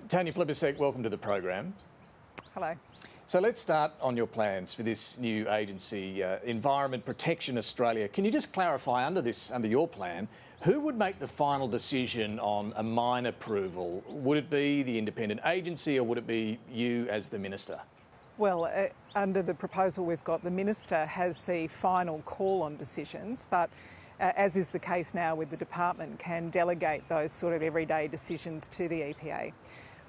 Tanya Plibersek, welcome to the program. Hello. So let's start on your plans for this new agency, Environment Protection Australia. Can you just clarify under your plan, who would make the final decision on a mine approval? Would it be the independent agency or would it be you as the minister? Well, under the proposal we've got, the minister has the final call on decisions, but as is the case now with the department, can delegate those sort of everyday decisions to the EPA.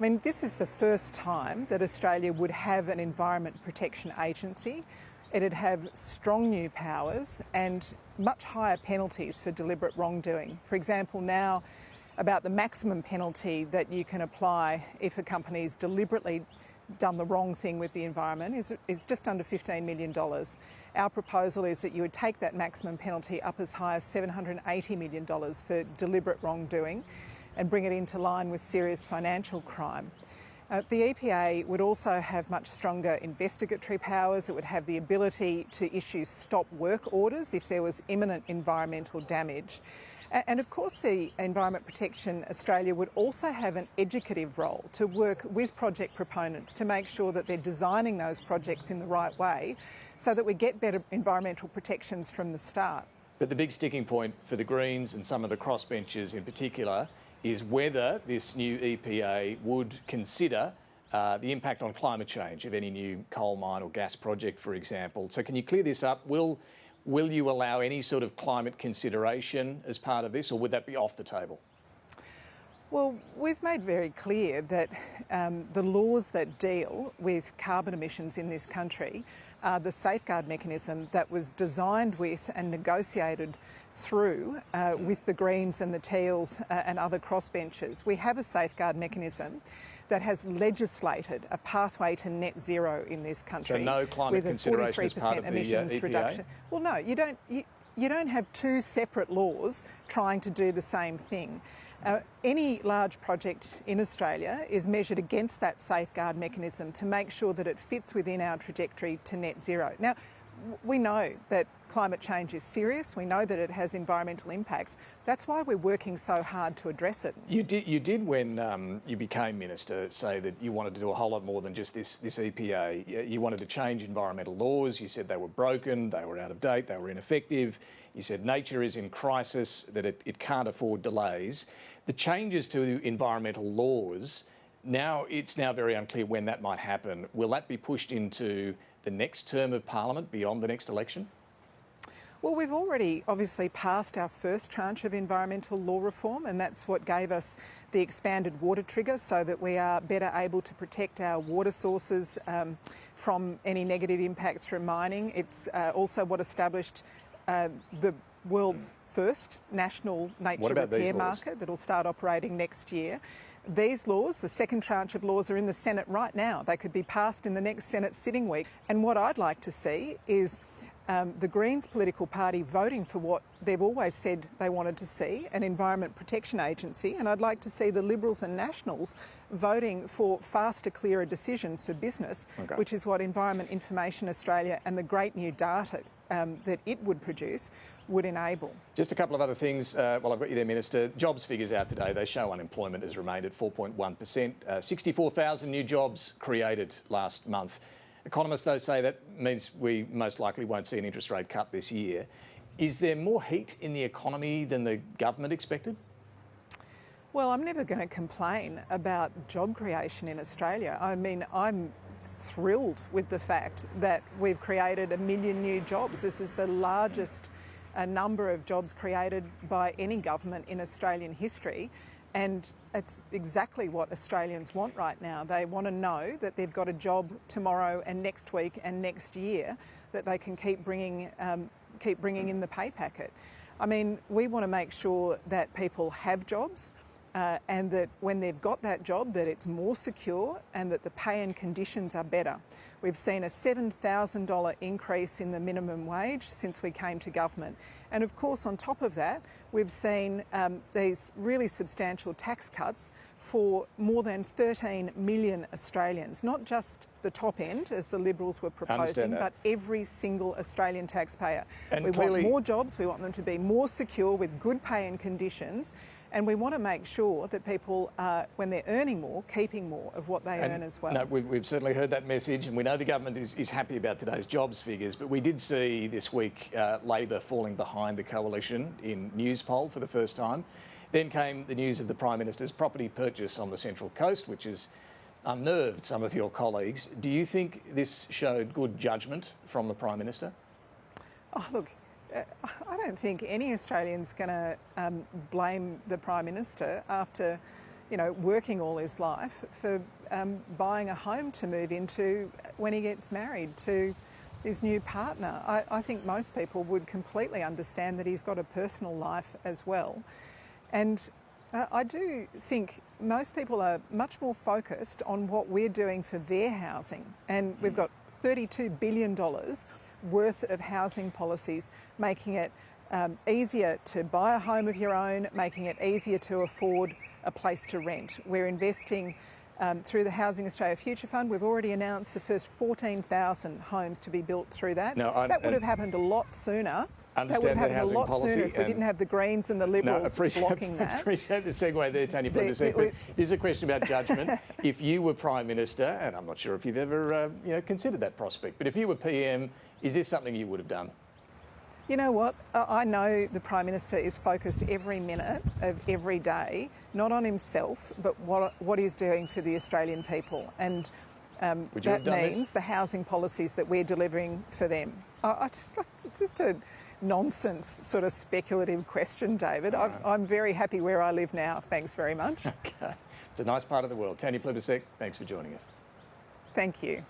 I mean, this is the first time that Australia would have an Environment Protection Agency. It'd have strong new powers and much higher penalties for deliberate wrongdoing. For example, now about the maximum penalty that you can apply if a company's deliberately done the wrong thing with the environment is just under $15 million. Our proposal is that you would take that maximum penalty up as high as $780 million for deliberate wrongdoing and bring it into line with serious financial crime. The EPA would also have much stronger investigatory powers. It would have the ability to issue stop work orders if there was imminent environmental damage. And of course, the Environment Protection Australia would also have an educative role to work with project proponents to make sure that they're designing those projects in the right way so that we get better environmental protections from the start. But the big sticking point for the Greens and some of the crossbenchers in particular is whether this new EPA would consider the impact on climate change of any new coal mine or gas project, for example. So can you clear this up? Will you allow any sort of climate consideration as part of this, or would that be off the table? Well, we've made very clear that the laws that deal with carbon emissions in this country are the safeguard mechanism that was designed with and negotiated through with the Greens and the Teals and other crossbenchers. We have a safeguard mechanism that has legislated a pathway to net zero in this country. So no climate consideration as part of the emissions reduction. Well, no, you don't have two separate laws trying to do the same thing. Any large project in Australia is measured against that safeguard mechanism to make sure that it fits within our trajectory to net zero. Now, we know that climate change is serious. We know that it has environmental impacts. That's why we're working so hard to address it. You did when you became minister, say that you wanted to do a whole lot more than just this EPA. You wanted to change environmental laws. You said they were broken, they were out of date, they were ineffective. You said nature is in crisis, that it can't afford delays. The changes to environmental laws, it's now very unclear when that might happen. Will that be pushed into the next term of Parliament beyond the next election? Well, we've already obviously passed our first tranche of environmental law reform, and that's what gave us the expanded water trigger so that we are better able to protect our water sources from any negative impacts from mining. It's also what established the world's first national nature repair market that will start operating next year. These laws, the second tranche of laws, are in the Senate right now. They could be passed in the next Senate sitting week. And what I'd like to see is the Greens political party voting for what they've always said they wanted to see, an Environment Protection Agency, and I'd like to see the Liberals and Nationals voting for faster, clearer decisions for business, which is what Environment Information Australia and the great new data that it would produce would enable. Just a couple of other things while I've got you there, Minister. Jobs figures out today. They show unemployment has remained at 4.1%. 64,000 new jobs created last month. Economists, though, say that means we most likely won't see an interest rate cut this year. Is there more heat in the economy than the government expected? Well, I'm never going to complain about job creation in Australia. I mean, I'm thrilled with the fact that we've created 1 million new jobs. This is the largest number of jobs created by any government in Australian history. And it's exactly what Australians want right now. They want to know that they've got a job tomorrow and next week and next year that they can keep bringing in the pay packet. I mean, we want to make sure that people have jobs and that when they've got that job, that it's more secure and that the pay and conditions are better. We've seen a $7,000 increase in the minimum wage since we came to government. And of course, on top of that, we've seen these really substantial tax cuts for more than 13 million Australians, not just the top end, as the Liberals were proposing, but every single Australian taxpayer. And we clearly, want more jobs, we want them to be more secure with good pay and conditions, and we want to make sure that people are, when they're earning more, keeping more of what they earn as well. No, we've certainly heard that message, and we know the government is happy about today's jobs figures, but we did see this week Labor falling behind the coalition in Newspoll for the first time. Then came the news of the Prime Minister's property purchase on the Central Coast, which has unnerved some of your colleagues. Do you think this showed good judgment from the Prime Minister? Oh, look, I don't think any Australian's going to blame the Prime Minister after, working all his life for buying a home to move into when he gets married to his new partner. I think most people would completely understand that he's got a personal life as well. And I do think most people are much more focused on what we're doing for their housing. And we've got $32 billion worth of housing policies, making it easier to buy a home of your own, making it easier to afford a place to rent. We're investing through the Housing Australia Future Fund. We've already announced the first 14,000 homes to be built through that. That would have happened a lot sooner. That would have happened a lot sooner if we didn't have the Greens and the Liberals blocking that. I appreciate the segue there, Tanya Plibersek. But this is a question about judgment. If you were Prime Minister, and I'm not sure if you've ever considered that prospect, but if you were PM, is this something you would have done? You know what? I know the Prime Minister is focused every minute of every day, not on himself, but what he's doing for the Australian people. And that means the housing policies that we're delivering for them. It's just a nonsense sort of speculative question, David. I'm very happy where I live now. Thanks very much. Okay. It's a nice part of the world. Tanya Plibersek, thanks for joining us. Thank you.